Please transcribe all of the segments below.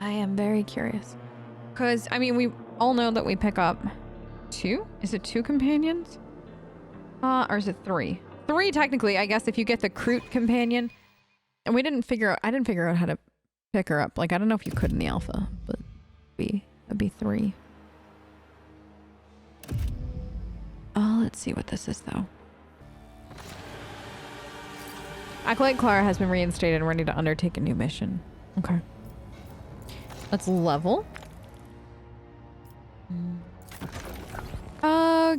I am very curious. Because, I mean, we all know that we pick up 2? Is it 2 companions? Or is it 3? 3 technically, I guess, if you get the Kroot companion. And I didn't figure out how to pick her up. Like, I don't know if you could in the alpha, but that'd be 3. Let's see what this is, though. Acolyte Clara has been reinstated and ready to undertake a new mission. Okay. Let's level.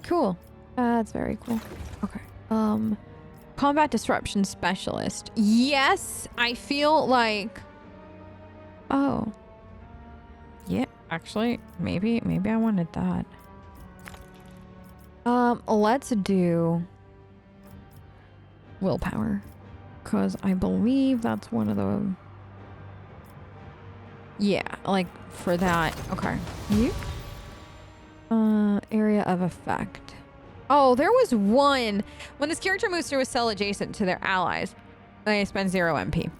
Cool. That's very cool. Okay. Combat Disruption Specialist. Yes, I feel like... Oh. Yeah, actually, maybe I wanted that. Let's do... Willpower. Because I believe that's one of the... Yeah, like, for that. Okay. You? Area of effect. Oh, there was one. When this character moves through a cell adjacent to their allies, they spend 0 MP.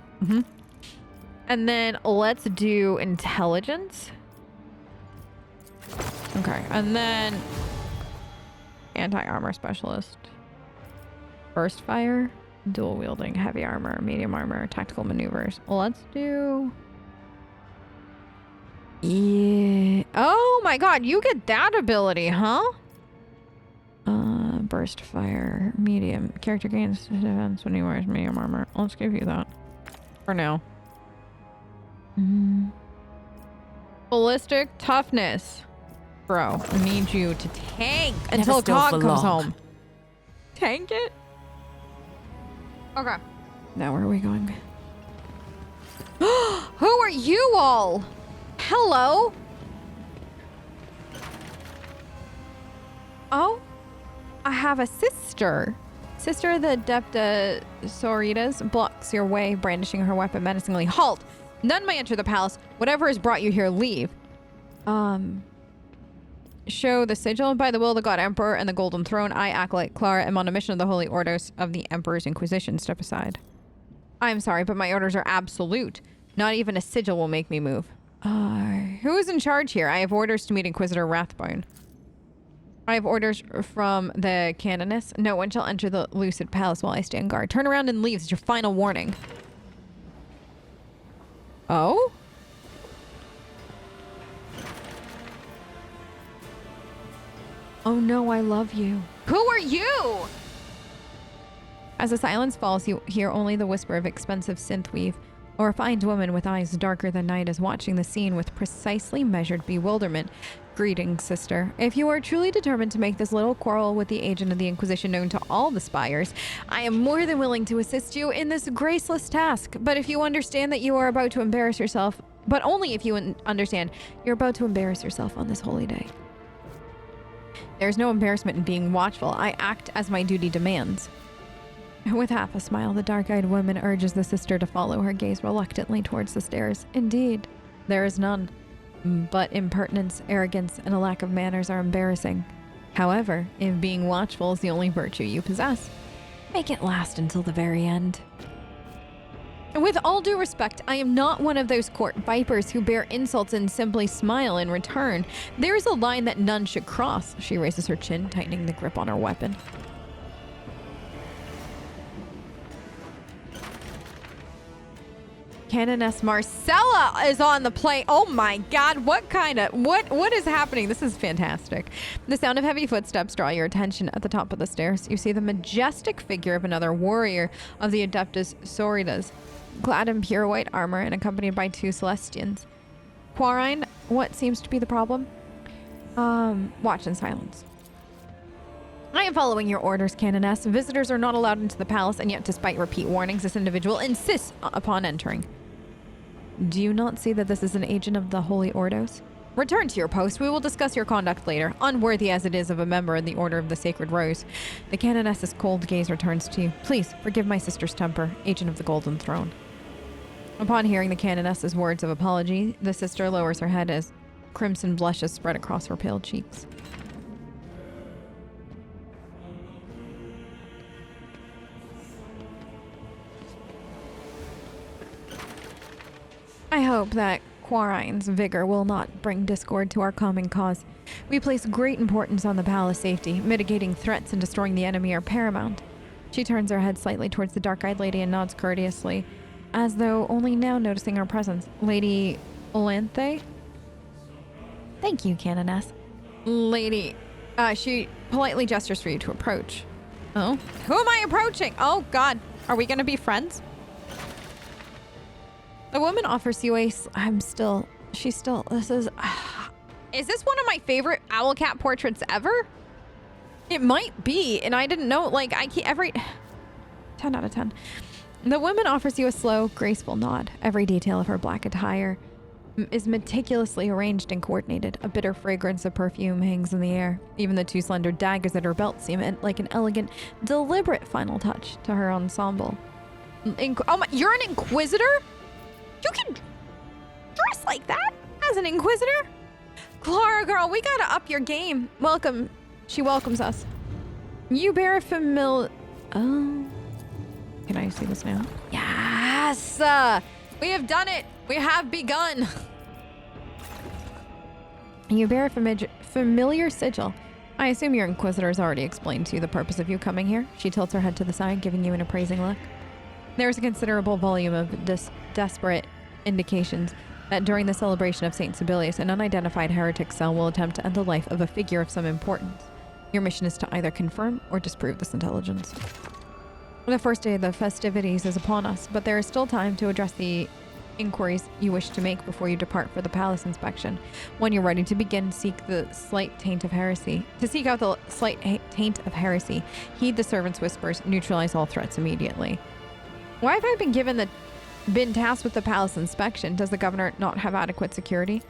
And then let's do intelligence. Okay, and then anti-armor specialist. Burst fire, dual wielding, heavy armor, medium armor, tactical maneuvers. Let's do... Yeah. Oh my god, you get that ability, huh? Burst fire, medium. Character gains defense when he wears medium armor. Let's give you that. For now. Ballistic toughness. Bro, I need you to tank until God comes home. Tank it? Okay. Now where are we going? Who are you all? Hello? Oh? I have a sister. Sister of the Adepta Soritas blocks your way, brandishing her weapon menacingly. Halt! None may enter the palace. Whatever has brought you here, leave. Show the sigil. By the will of the God Emperor and the Golden Throne, I, Acolyte Clara, am on a mission of the Holy Orders of the Emperor's Inquisition. Step aside. I'm sorry, but my orders are absolute. Not even a sigil will make me move. Who is in charge here? I have orders to meet Inquisitor Rathbone. I have orders from the Canoness. No one shall enter the Lucid Palace while I stand guard. Turn around and leave. It's your final warning. Oh? Oh no, I love you. Who are you? As the silence falls, you hear only the whisper of expensive synthweave. A refined woman with eyes darker than night is watching the scene with precisely measured bewilderment. Greetings, sister. If you are truly determined to make this little quarrel with the agent of the Inquisition known to all the spires, I am more than willing to assist you in this graceless task. But if you understand that you are about to embarrass yourself, but only if you understand you're about to embarrass yourself on this holy day. There's no embarrassment in being watchful. I act as my duty demands. With half a smile, the dark-eyed woman urges the sister to follow her gaze reluctantly towards the stairs. Indeed, there is none. But impertinence, arrogance, and a lack of manners are embarrassing. However, if being watchful is the only virtue you possess, make it last until the very end. With all due respect, I am not one of those court vipers who bear insults and simply smile in return. There is a line that none should cross. She raises her chin, tightening the grip on her weapon. Canoness Marcella is on the plane. Oh my god, what is happening? This is fantastic. The sound of heavy footsteps draw your attention at the top of the stairs. You see the majestic figure of another warrior of the Adeptus Soritas, clad in pure white armor and accompanied by 2 Celestians. Quarine, what seems to be the problem? Watch in silence. I am following your orders, Canoness. Visitors are not allowed into the palace, and yet despite repeat warnings, this individual insists upon entering. Do you not see that this is an agent of the Holy Ordos? Return to your post. We will discuss your conduct later, unworthy as it is of a member in the Order of the Sacred Rose. The Canoness's cold gaze returns to you. Please, forgive my sister's temper, agent of the Golden Throne. Upon hearing the Canoness's words of apology, the sister lowers her head as crimson blushes spread across her pale cheeks. I hope that Quarine's vigor will not bring discord to our common cause. We place great importance on the palace safety. Mitigating threats and destroying the enemy are paramount. She turns her head slightly towards the dark-eyed lady and nods courteously, as though only now noticing our presence. Lady Olanthe? Thank you, Canoness. Lady, she politely gestures for you to approach. Oh? Who am I approaching? Oh, God. Are we gonna be friends? The woman offers you a... This is this one of my favorite owl cat portraits ever? It might be, and I didn't know, like, I keep every... 10 out of 10. The woman offers you a slow, graceful nod. Every detail of her black attire is meticulously arranged and coordinated. A bitter fragrance of perfume hangs in the air. Even the 2 slender daggers at her belt seem like an elegant, deliberate final touch to her ensemble. Oh my, you're an inquisitor? You can dress like that as an inquisitor? Clara girl, we gotta up your game. Welcome. She welcomes us. You bear a Oh. Can I see this now? Yes! We have done it! We have begun! You bear a familiar sigil. I assume your Inquisitor's already explained to you the purpose of you coming here. She tilts her head to the side, giving you an appraising look. There is a considerable volume of desperate indications that during the celebration of St. Sibelius, an unidentified heretic cell will attempt to end the life of a figure of some importance. Your mission is to either confirm or disprove this intelligence. The first day of the festivities is upon us, but there is still time to address the inquiries you wish to make before you depart for the palace inspection. When you're ready to begin, seek out the slight taint of heresy. Heed the servant's whispers. Neutralize all threats immediately. Why have I been tasked with the palace inspection? Does the governor not have adequate security?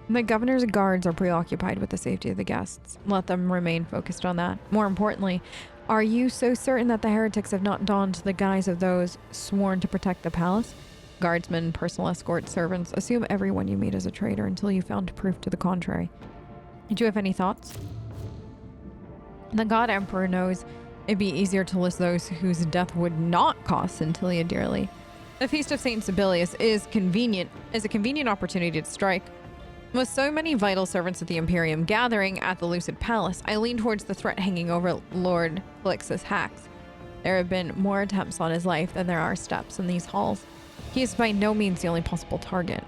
The governor's guards are preoccupied with the safety of the guests. Let them remain focused on that. More importantly, are you so certain that the heretics have not donned the guise of those sworn to protect the palace? Guardsmen, personal escort, servants, assume everyone you meet is a traitor until you found proof to the contrary. Do you have any thoughts? The God Emperor knows it'd be easier to list those whose death would not cost Centilia dearly. The Feast of St. Sibelius is a convenient opportunity to strike. With so many vital servants of the Imperium gathering at the Lucid Palace, I lean towards the threat hanging over Lord Felix's hacks. There have been more attempts on his life than there are steps in these halls. He is by no means the only possible target.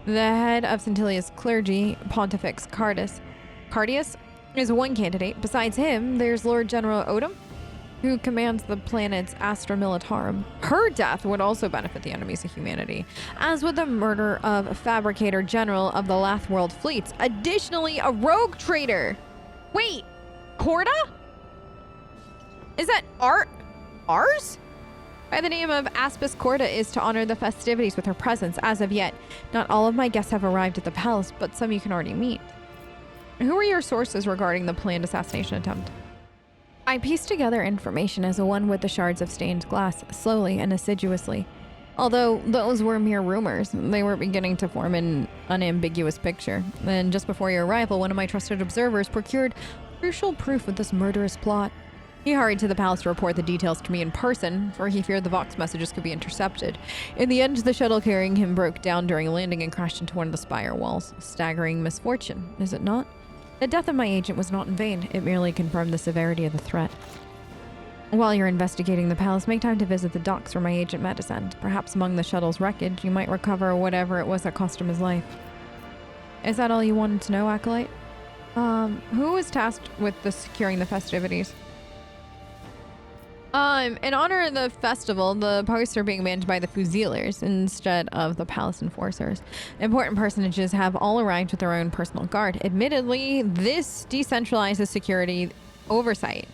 The head of Centilia's clergy, Pontifex Cardius, is one candidate. Besides him, there's Lord General Odom, who commands the planet's Astra Militarum. Her death would also benefit the enemies of humanity, as would the murder of a fabricator general of the Lathworld fleets. Additionally, a rogue traitor. Wait, Corda? Is that ours? By the name of Aspis Corda is to honor the festivities with her presence. As of yet, not all of my guests have arrived at the palace, but some you can already meet. Who are your sources regarding the planned assassination attempt? I pieced together information as one with the shards of stained glass, slowly and assiduously. Although those were mere rumors, they were beginning to form an unambiguous picture. And just before your arrival, one of my trusted observers procured crucial proof of this murderous plot. He hurried to the palace to report the details to me in person, for he feared the Vox messages could be intercepted. In the end, the shuttle carrying him broke down during landing and crashed into one of the spire walls. Staggering misfortune, is it not? The death of my agent was not in vain. It merely confirmed the severity of the threat. While you're investigating the palace, make time to visit the docks where my agent met his end. Perhaps among the shuttle's wreckage, you might recover whatever it was that cost him his life. Is that all you wanted to know, Acolyte? Who was tasked with securing the festivities? In honor of the festival, the posts are being manned by the Fusiliers instead of the palace enforcers. Important personages have all arrived with their own personal guard. Admittedly, this decentralizes security oversight.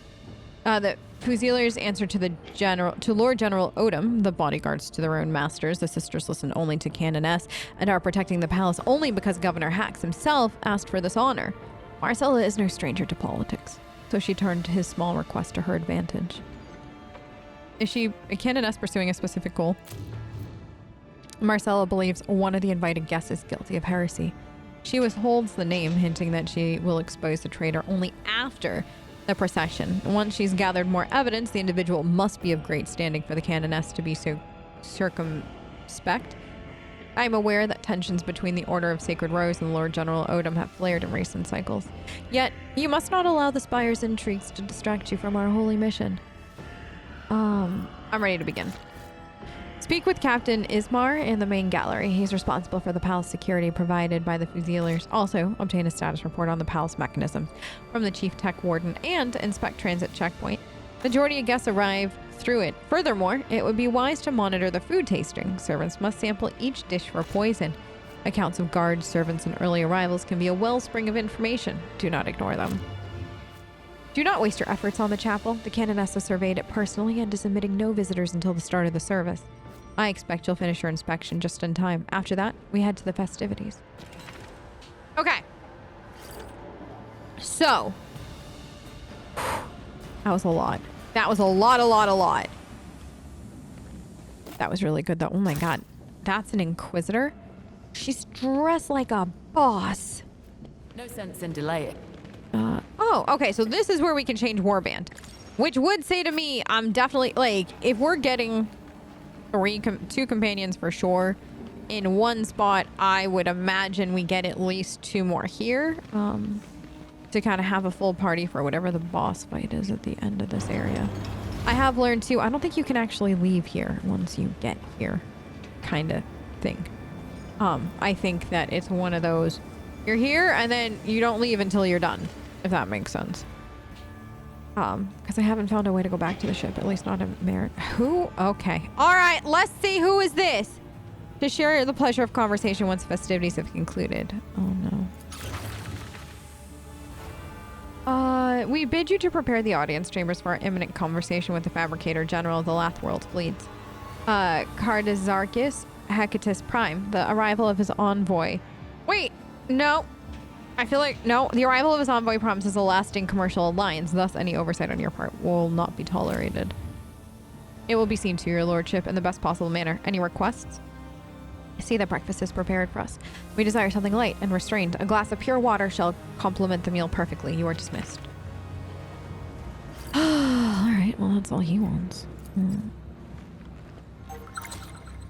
The Fusiliers answer to Lord General Odom, the bodyguards to their own masters. The sisters listen only to Canoness and are protecting the palace only because Governor Hax himself asked for this honor. Marcella is no stranger to politics, so she turned his small request to her advantage. Is Canoness pursuing a specific goal? Marcella believes one of the invited guests is guilty of heresy. She withholds the name, hinting that she will expose the traitor only after the procession. Once she's gathered more evidence, the individual must be of great standing for the Canoness to be so circumspect. I'm aware that tensions between the Order of Sacred Rose and Lord General Odom have flared in recent cycles. Yet, you must not allow the Spire's intrigues to distract you from our holy mission. I'm ready to begin. Speak with Captain Ismar in the main gallery. He's responsible for the palace security provided by the Fusiliers. Also, obtain a status report on the palace mechanisms from the Chief Tech Warden and inspect transit checkpoint. Majority of guests arrive through it. Furthermore, it would be wise to monitor the food tasting. Servants must sample each dish for poison. Accounts of guards, servants, and early arrivals can be a wellspring of information. Do not ignore them. Do not waste your efforts on the chapel. The Canonessa surveyed it personally and is admitting no visitors until the start of the service. I expect you'll finish your inspection just in time. After that, we head to the festivities. Okay. So. That was a lot. That was a lot. That was really good, though. Oh my god. That's an Inquisitor? She's dressed like a boss. No sense in delaying. Oh, okay. So this is where we can change warband. Which would say to me, I'm definitely, like, if we're getting two companions for sure in one spot, I would imagine we get at least 2 more here. To kind of have a full party for whatever the boss fight is at the end of this area. I have learned too, I don't think you can actually leave here once you get here kind of thing. I think that it's one of those, you're here and then you don't leave until you're done, if that makes sense. Because I haven't found a way to go back to the ship, at least not in Merit. Who? Okay. All right, let's see, who is this? To share the pleasure of conversation once festivities have concluded. Oh no. We bid you to prepare the audience chambers for our imminent conversation with the Fabricator General of the Lathworld fleets. Cardizarchus Hecatus Prime, the arrival of his envoy. Wait, no. I feel like, no. The arrival of his envoy promises a lasting commercial alliance, thus any oversight on your part will not be tolerated. It will be seen to your lordship in the best possible manner. Any requests? See that breakfast is prepared for us. We desire something light and restrained. A glass of pure water shall complement the meal perfectly. You are dismissed. Alright, well that's all he wants.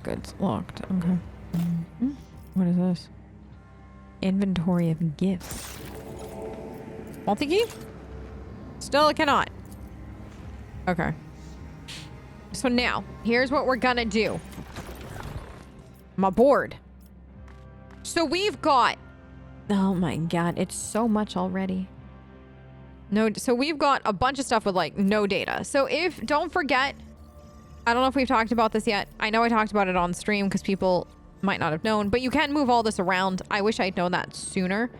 Good, it's locked. Okay. What is this? Inventory of gifts. Multi-key? Still cannot. Okay. So now, here's what we're gonna do. I'm aboard. So we've got, oh my god, it's so much already. No, so we've got a bunch of stuff with like no data. So if, don't forget, I don't know if we've talked about this yet. I know I talked about it on stream because people might not have known, but you can move all this around. I wish I'd known that sooner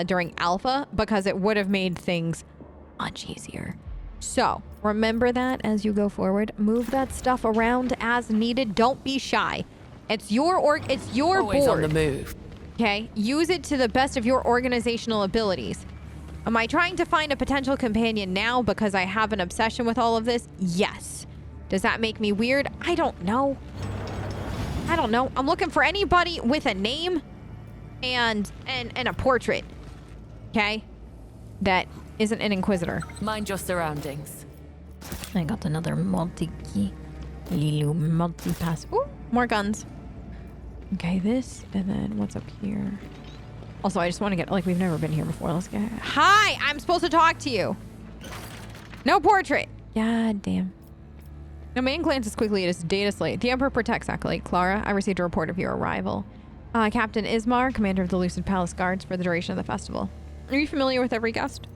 during alpha because it would have made things much easier. So remember that as you go forward, move that stuff around as needed. Don't be shy. It's your Always board. On the move. Okay, use it to the best of your organizational abilities. Am I trying to find a potential companion now because I have an obsession with all of this? Yes. Does that make me weird? I don't know. I don't know. I'm looking for anybody with a name and a portrait. Okay? That isn't an Inquisitor. Mind your surroundings. I got another multi-key. Little multi-pass. Ooh, more guns. Okay, this, and then what's up here? Also, I just want to get, like, we've never been here before. Let's get, hi, I'm supposed to talk to you. No portrait. God damn. The man glances quickly at his data slate. The Emperor protects Acolyte Clara. I received a report of your arrival. Captain Ismar, commander of the Lucid Palace Guards for the duration of the festival. Are you familiar with every guest?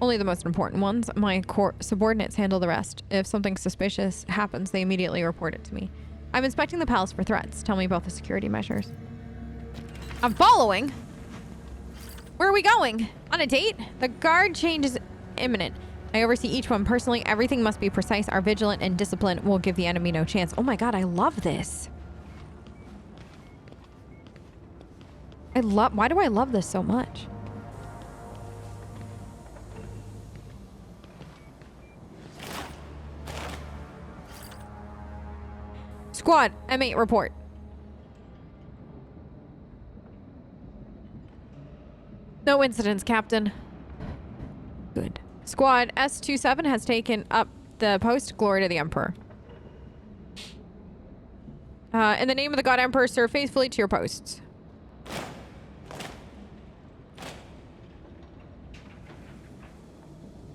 Only the most important ones. My subordinates handle the rest. If something suspicious happens, they immediately report it to me. I'm inspecting the palace for threats. Tell me about the security measures. I'm following? Where are we going? On a date? The guard change is imminent. I oversee each one personally. Everything must be precise. Our vigilant and discipline will give the enemy no chance. Oh my god, I love this. Why do I love this so much? Squad, M8 report. No incidents, Captain. Good. Squad S27 has taken up the post. Glory to the Emperor. In the name of the God Emperor, serve faithfully to your posts.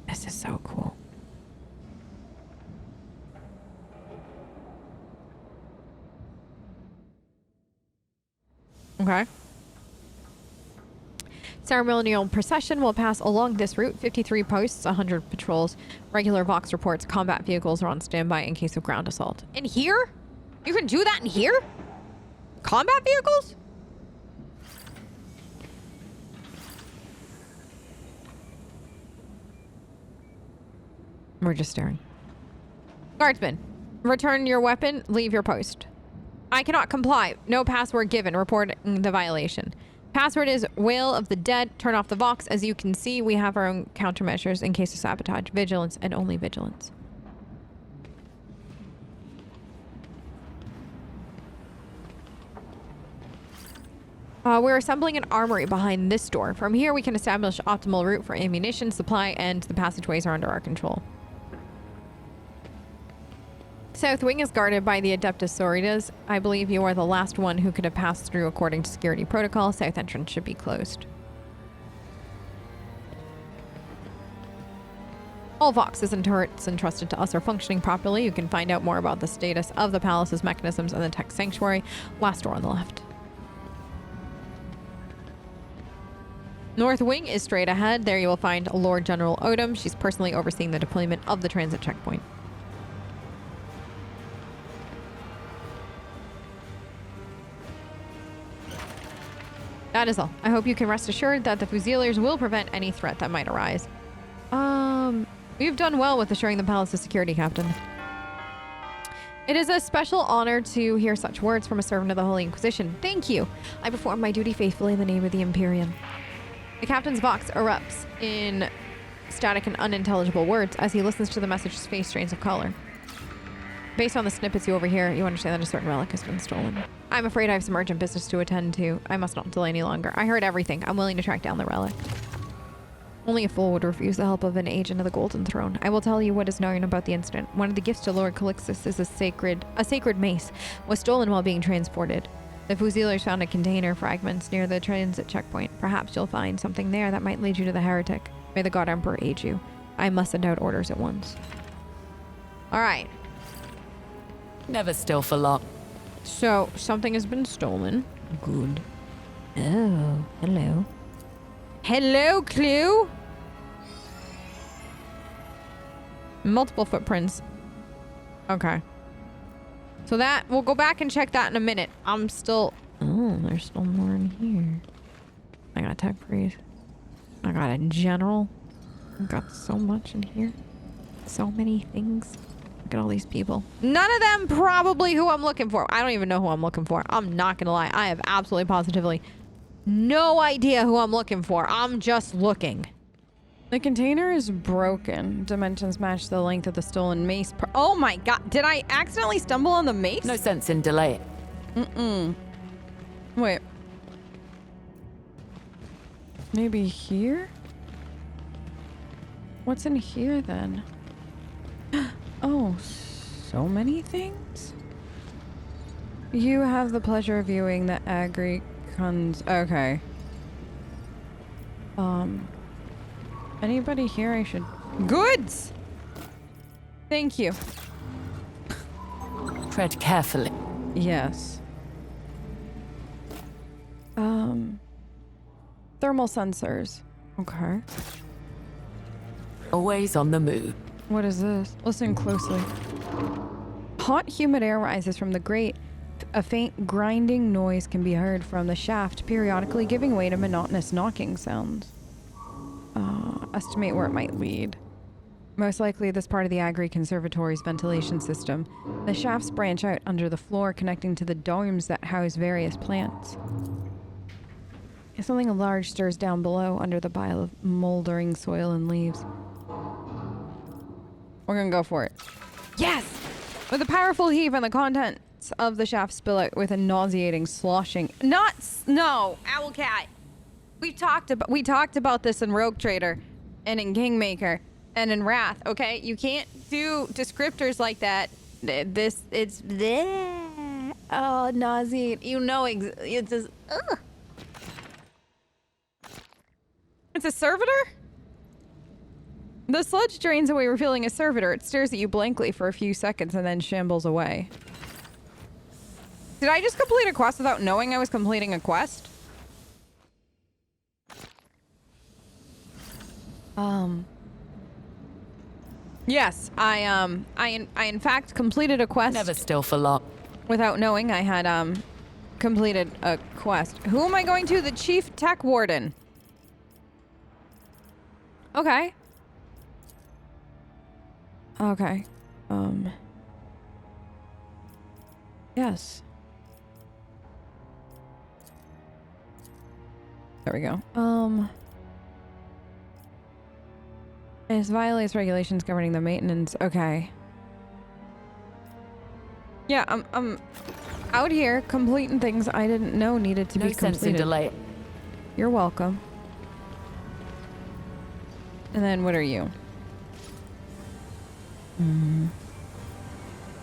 This is so cool. Okay. Ceremonial procession will pass along this route. 53 posts, 100 patrols. Regular Vox reports combat vehicles are on standby in case of ground assault. In here? You can do that in here? Combat vehicles? We're just staring. Guardsman, return your weapon, leave your post. I cannot comply. No password given. Reporting the violation. Password is Wail of the Dead. Turn off the Vox. As you can see, we have our own countermeasures in case of sabotage. Vigilance and only vigilance. We're assembling an armory behind this door. From here, we can establish optimal route for ammunition, supply, and the passageways are under our control. South Wing is guarded by the Adeptus Sororitas. I believe you are the last one who could have passed through according to security protocol. South entrance should be closed. All Voxes and turrets entrusted to us are functioning properly. You can find out more about the status of the palace's mechanisms in the tech sanctuary. Last door on the left. North Wing is straight ahead. There you will find Lord General Odom. She's personally overseeing the deployment of the transit checkpoint. That is all. I hope you can rest assured that the Fusiliers will prevent any threat that might arise. You've done well with assuring the palace's security, Captain. It is a special honor to hear such words from a servant of the Holy Inquisition. Thank you. I perform my duty faithfully in the name of the Imperium. The captain's Vox erupts in static and unintelligible words. As he listens to the message, his face strains of color. Based on the snippets you overhear, you understand that a certain relic has been stolen. I'm afraid I have some urgent business to attend to. I must not delay any longer. I heard everything. I'm willing to track down the relic. Only a fool would refuse the help of an agent of the Golden Throne. I will tell you what is known about the incident. One of the gifts to Lord Calixtus is a sacred mace. Was stolen while being transported. The Fusiliers found a container fragments near the transit checkpoint. Perhaps you'll find something there that might lead you to the heretic. May the God Emperor aid you. I must send out orders at once. All right. Never still for long. So, something has been stolen. Good. Oh, hello. Hello, Clue! Multiple footprints. Okay. So that, we'll go back and check that in a minute. I'm still... Oh, there's still more in here. I got a tech priest. I got a general. I got so much in here. So many things. Look at all these people. None of them probably who I'm looking for. I don't even know who I'm looking for. I'm not gonna lie. I have absolutely positively no idea who I'm looking for. I'm just looking. The container is broken. Dimensions match the length of the stolen mace. Oh my god. Did I accidentally stumble on the mace? No sense in delaying. Wait. Maybe here? What's in here then? Oh, so many things? You have the pleasure of viewing the okay. Anybody here I should... Goods! Thank you. Tread carefully. Yes. Thermal sensors. Okay. Always on the move. What is this? Listen closely. Hot, humid air rises from the grate. A faint grinding noise can be heard from the shaft, periodically giving way to monotonous knocking sounds. Estimate where it might lead. Most likely this part of the Agri Conservatory's ventilation system. The shafts branch out under the floor, connecting to the domes that house various plants. Something large stirs down below under the pile of moldering soil and leaves. We're gonna go for it. Yes! With a powerful heave and the contents of the shaft spill out with a nauseating sloshing. No! Owlcat! We talked about this in Rogue Trader and in Kingmaker and in Wrath, okay? You can't do descriptors like that. It's bleh. Oh, nauseate. You know, it's just, ugh. It's a servitor? The sludge drains away, revealing a servitor. It stares at you blankly for a few seconds and then shambles away. Did I just complete a quest without knowing I was completing a quest? Yes, I in fact completed a quest. Never still for long. Without knowing I had, completed a quest. Who am I going to? The Chief Tech Warden. Okay. Okay. Yes. There we go. It violates regulations governing the maintenance. Okay. Yeah, I'm out here completing things I didn't know needed to be completed. No sense in delay. You're welcome. And then what are you?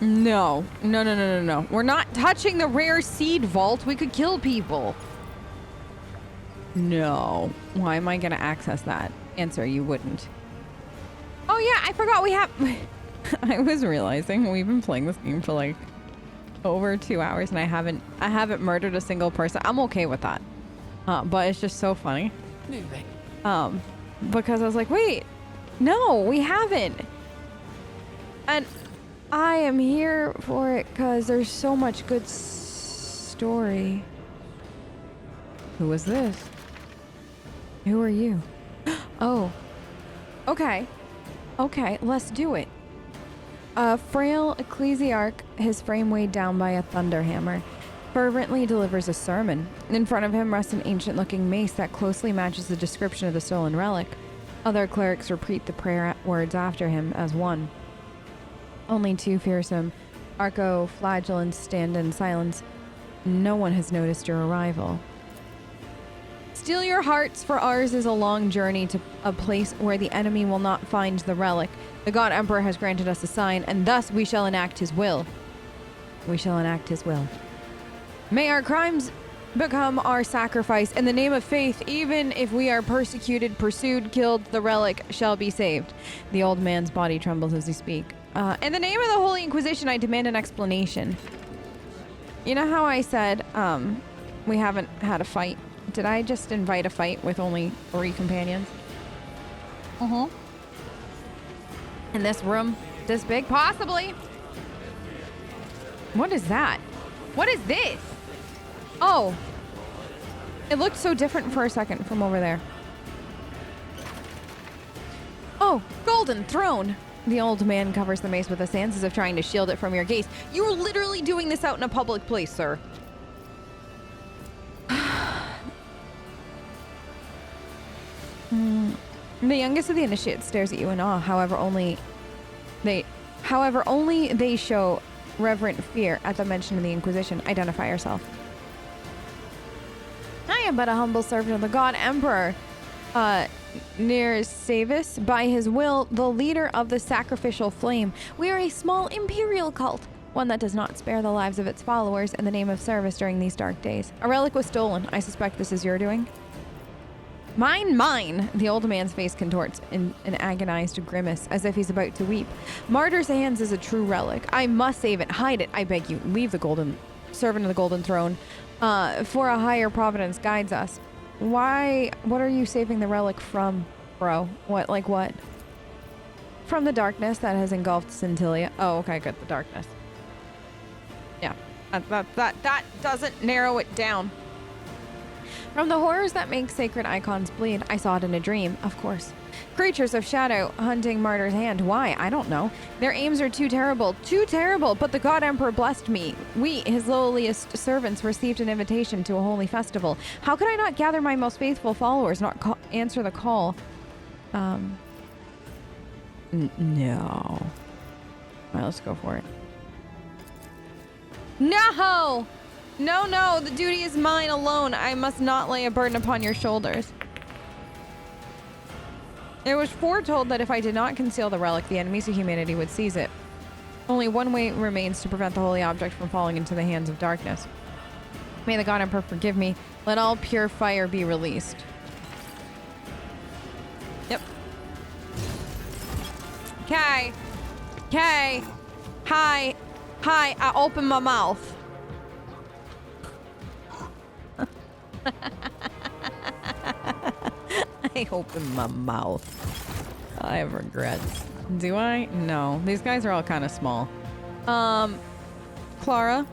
No. No. We're not touching the rare seed vault. We could kill people. No. Why am I going to access that? Answer, you wouldn't. Oh yeah, I forgot we have... I was realizing we've been playing this game for like over 2 hours and I haven't murdered a single person. I'm okay with that. But it's just so funny. Moving. Because I was like, wait, no, we haven't. And I am here for it because there's so much good story. Who was this? Who are you? Oh. Okay. Okay, let's do it. A frail ecclesiarch, his frame weighed down by a thunderhammer, fervently delivers a sermon. In front of him rests an ancient-looking mace that closely matches the description of the stolen relic. Other clerics repeat the prayer words after him as one. Only two fearsome arco-flagellants stand in silence. No one has noticed your arrival. Steel your hearts, for ours is a long journey to a place where the enemy will not find the relic. The God Emperor has granted us a sign, and thus we shall enact his will. We shall enact his will. May our crimes become our sacrifice. In the name of faith, even if we are persecuted, pursued, killed, the relic shall be saved. The old man's body trembles as he speaks. In the name of the Holy Inquisition, I demand an explanation. You know how I said, we haven't had a fight? Did I just invite a fight with only 3 companions? In this room? This big? Possibly. What is that? What is this? Oh. It looked so different for a second from over there. Oh, golden throne. The old man covers the mace with his hands as if trying to shield it from your gaze. You were literally doing this out in a public place, sir. The youngest of the initiates stares at you in awe. However, only they show reverent fear at the mention of the Inquisition. Identify yourself. I am but a humble servant of the God Emperor, Near Savis, by his will, the leader of the sacrificial flame. We are a small imperial cult, one that does not spare the lives of its followers in the name of service during these dark days. A relic was stolen. I suspect this is your doing. Mine! The old man's face contorts in an agonized grimace, as if he's about to weep. Martyr's hands is a true relic. I must save it. Hide it. I beg you. Leave the servant of the golden throne. For a higher providence guides us. Why? What are you saving the relic from, bro? What? From the darkness that has engulfed Scintilia. Oh, okay, good. The darkness. Yeah. That doesn't narrow it down. From the horrors that make sacred icons bleed, I saw it in a dream, of course. Creatures of shadow hunting Martyr's hand. Why? I don't know. Their aims are too terrible, but the God Emperor blessed me. We, his lowliest servants, received an invitation to a holy festival. How could I not gather my most faithful followers, not answer the call? No. All right, let's go for it. No! No, the duty is mine alone. I must not lay a burden upon your shoulders. It was foretold that if I did not conceal the relic, the enemies of humanity would seize it. Only one way remains to prevent the holy object from falling into the hands of darkness. May the God Emperor forgive me. Let all pure fire be released. Yep. Okay. Okay. Hi. Hi. I open my mouth. I open my mouth. I have regrets. Do I? No. These guys are all kind of small. Clara,